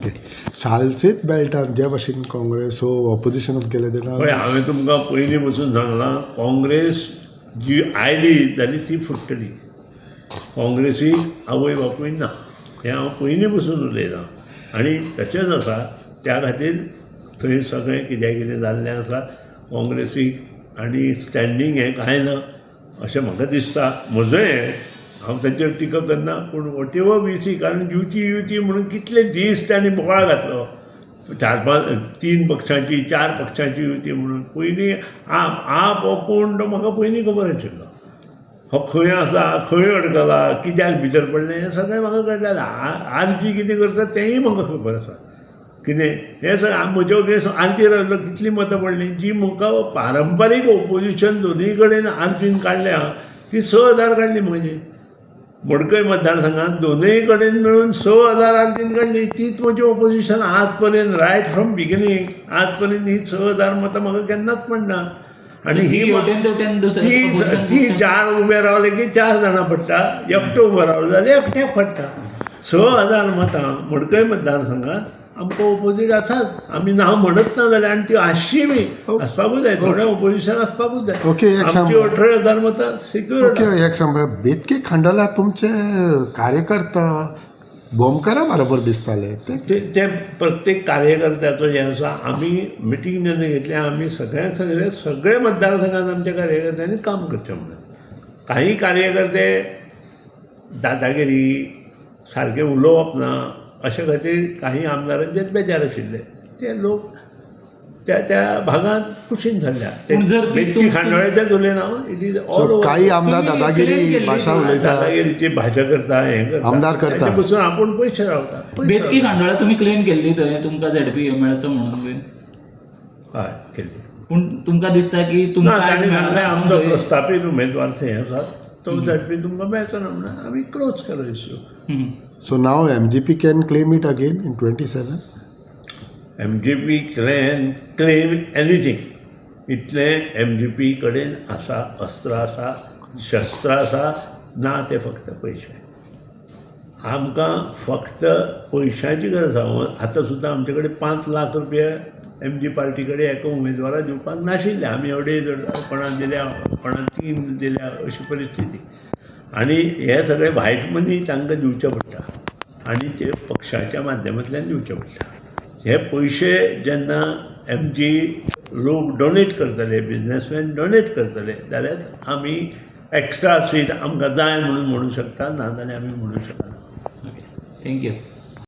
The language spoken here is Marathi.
सालसेत बेल्टान जे भाशेन काँग्रेस हो ऑपोजिशनात गेले तेन्ना पळय हांवें तुमकां पयलीं पसून सांगलां, काँग्रेस जी आयली जाली ती फुट्टली. काँग्रेसीक आवय बापूय ना हें हांव पयलीं पसून उलयलां. आनी तशेंच आसा, त्या खातीर थंय सगळें कितें जाल्लें आसा. काँग्रेसीक आनी स्टँडींग हें कांय ना अशें म्हाका दिसता. म्हजो हें हांव ताचेर टिका करना, पूण वटेव BC कारण युती म्हणून कितले दीस तांणी बोवाळ घातलो. 4-5-3 पक्षांची 4 पक्षांची युती म्हणून. पयलीं आप हो कोण तो म्हाका पयलीं खबर आशिल्लो. हो खंय आसा, खंय अडकला, कित्याक भितर पडलें हें सगळें म्हाका कळटालें. आरची कितें करता तेंय म्हाका खबर आसा. कितें हें सगळें म्हज्या केस आरतीर आसलो कितलीं मतां पडलीं. जी म्हाका पारंपारीक ओपोजिशन दोनूय कडेन आरतीन काडल्या ती 6,000 काडली म्हजी. मडकय मतदारसंघात दोनूय कडेन मेळून 6,000 आरतीन काडली. तीच म्हजी ओपोजिशन आज पर्यंत रायट फ्रॉम बिगिनींग आज पर्यंत ही 6,000 मतां म्हाका केन्नाच पडना. आनी ही ती 4 उबे रावले की 4 जाणां पडटा, एकटो उबो रावलो जाल्यार एकट्याक पडटा. 6,000 मतां मडकय मतदारसंघात आमकां ओपोजीट आसाच. आमी नांव म्हणत ना जाल्यार आनी ती आसची बी आसपाकूच जाय. थोडें ओपोजिशन आसपाकूच जाय. आमची 18,000 मतां सिक्युअर. ओके, एक सांग, बेतके खांडोला तुमचे कार्यकर्ता बोमकारा बरोबर दिसताले ते प्रत्येक कार्यकर्त्याचो हें आसा. आमी मिटींग जेन्ना घेतली आमी सगळे मतदारसंघात आमच्या कार्यकर्त्यांनी काम करचें म्हणून. काही कार्यकर्ते दादागिरी सारके उलोवप ना अशे खातीर काही आमदारांचे बेजार आशिल्ले. ते लोक त्या भागांत कुशीन जाल्ल्या. बेतकी खांडोळ्याचेच उलयना, इट इज ऑल ओवर. काही आमदार दादागिरी भाशा उलयता, दादागिरीची भाशा करता, हें करता, आमदार करता. तेचे पसून आपूण पयशे रावता. बेतकी खांडोळा तुमी क्लेम केल्ली थंय तुमकां ZP मेळचो म्हणून बीन. हय केल्ली. पूण तुमकां दिसता की तुमकां आमचो प्रस्थापीत उमेदवार थंय आसा तो ZP तुमकां मेळचो ना म्हणून आमी क्लोज केलो issue. So now MGP can claim it again in 27? MGP claim anything. इतलें MGP कडेन आसा, अस्त्र आसा, शस्त्र आसा ना ते फक्त पयशे. आमकां फक्त पयशांची गरज आसा. आतां सुद्दां आमचे कडेन 5 लाख रुपया MG पार्टी कडेन एका उमेदवाराक दिवपाक नाशिल्ले. आमी अडेज कोणाक दिल्या, कोणाक 3 दिल्या अशी परिस्थिती. आनी हे सगळे व्हायट मनी तांकां दिवचे पडटा आनी ते पक्षाच्या माध्यमांतल्यान दिवचे पडटा. हे पयशे जेन्ना MG लोक डोनेट करतले, बिजनसमॅन डोनेट करतले जाल्यार आमी एक्स्ट्रा सीट आमकां जाय म्हणून म्हणूं शकता, ना जाल्यार आमी म्हणूं शकना. थँक्यू.